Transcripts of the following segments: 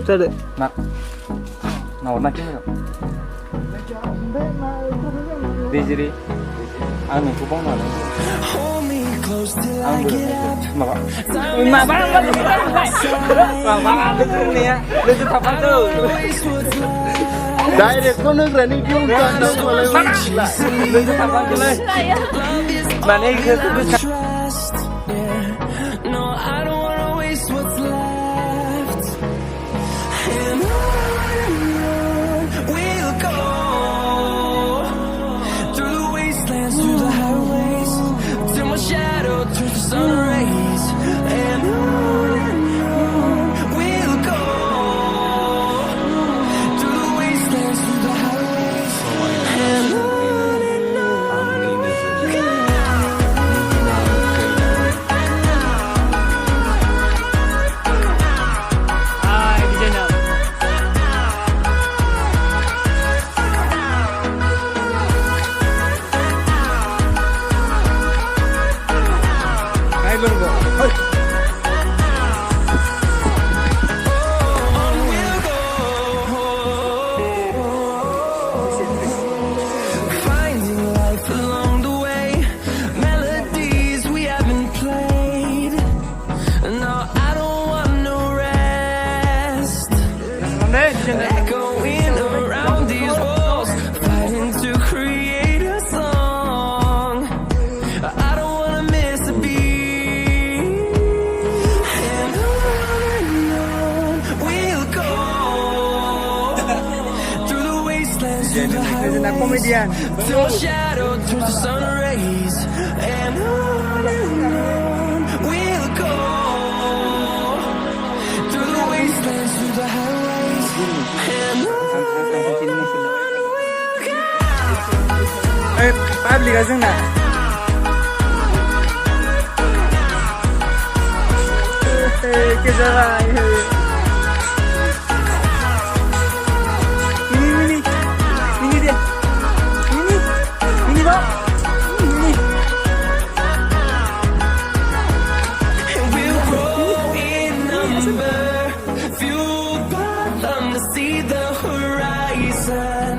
Sao đấy? Nặng. Nào nặng chứ đâu. Đi gì đi. Ăn mình cũng bóng nào đấy. Ăn được. Mà bác ăn cái này. Lên cho thằng ăn đâu. Direct con nước này đi chung con đâu mà lấy lại. Lên cho thằng ăn cho lên. Mà này cứ echoing around these walls, fighting to create a song. I don't wanna miss a beat, and on we'll go through the wastelands, through the highways, till my shadow turns to sun rays, and on we'll go through the wastelands, through the highways, and on. Pabli kasih nak. Kejalan. Ini dia. Ini bang. Ini. We'll grow in number, fueled by them to see the horizon,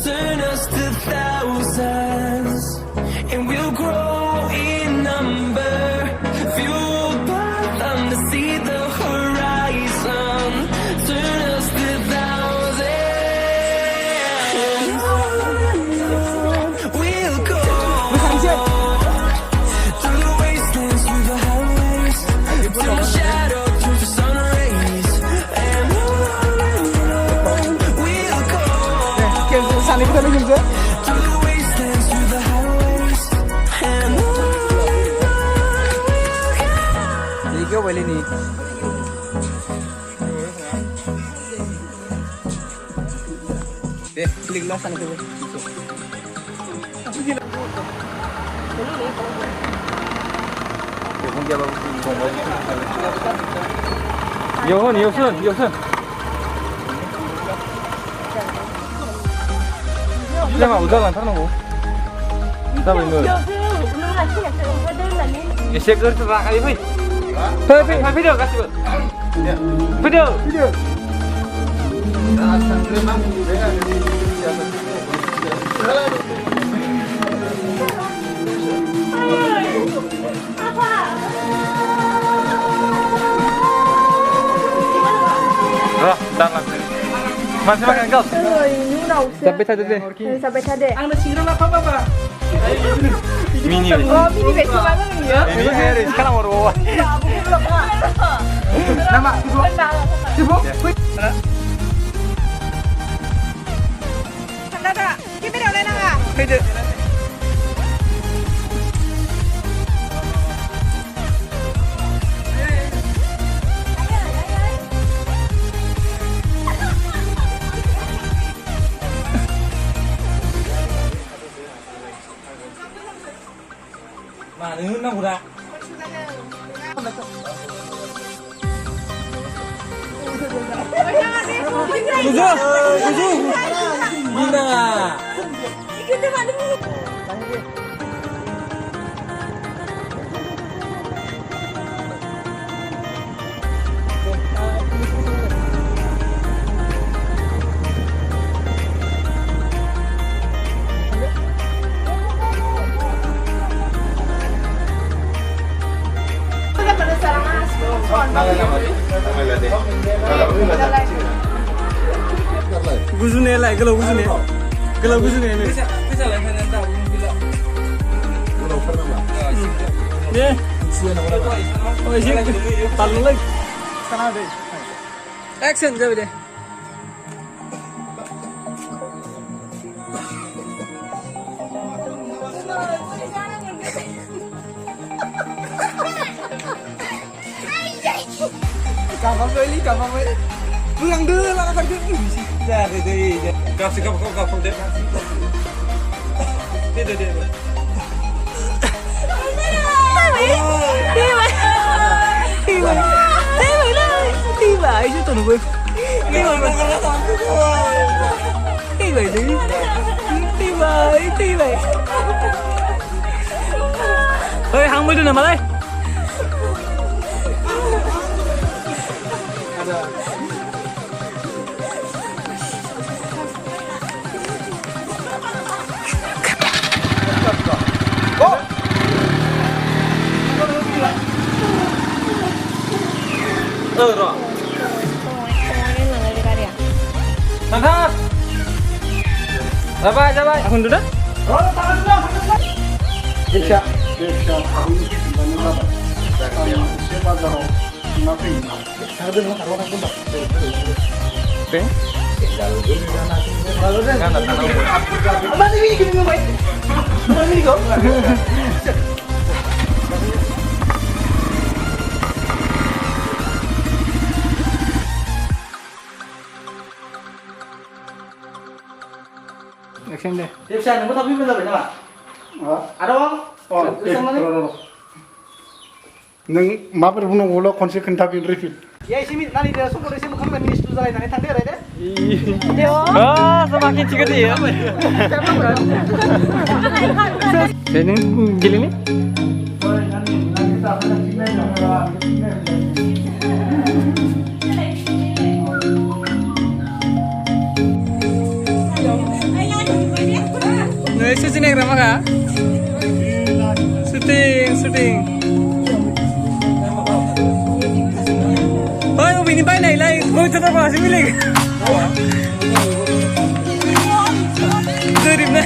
turn us to thousands. And we'll grow in number, fueled by them to see the horizon, turn us to thousands. We'll go through the wastelands, through the highways, till my shadow turns to sun rays, and on we'll go through the wastelands, through the highways, and on. Jadi kau boleh ni. Klik lah sana tu. Yêu hơn. Ra mà ra làm thằng nào? Ra bên người. Cái xe cứ ra cái gì? Thôi video kasih. Video. Rồi, đang làm. Masih makan kau? Sampai tadi deh. Sampai tadi. Ang nasirang apa ba? Mini. Oh, mini betul banget ya. Ini hari sekarang mau bawa. Nama Ibu. Tanda kita dah lena ah. Kerja. Mana ini nak udah? Tujuh. Mina. Kita mana ni? Gusunya lah, kalau gusunya ini. Ya. Oh iya, talu lagi. Sana deh. Action coba deh. Kapan beli? Pulang dulu lah kan dulu. Jadi deh. Kasih kau deh. Deh. Tiba itu tuh gue. Tiba. Hei, hang dulu nama leh. Roh. Mantap. Coba. Aku dulu dah. Desha. Aku ini mana lah? Siapa tahu? Nanti. Ada nak taruh apa tu? Beng. Lalu deh. Kan tak tahu. Apa ni gini ngapain? Apa ni kau? Action deh. Desha, nunggu tapi benar benar. Ada bang? Oh, neng mampir bunuh ulo konser kentapin refill. Ya isi nani dia semua isi bukan kan ini sudah lain nani tanda ada. Semakin cikgu dia. Ini gili ni? Nah, sini kerana apa? Shooting. Oh, ini baik ni lah. Kau cepat masih milik. Terima.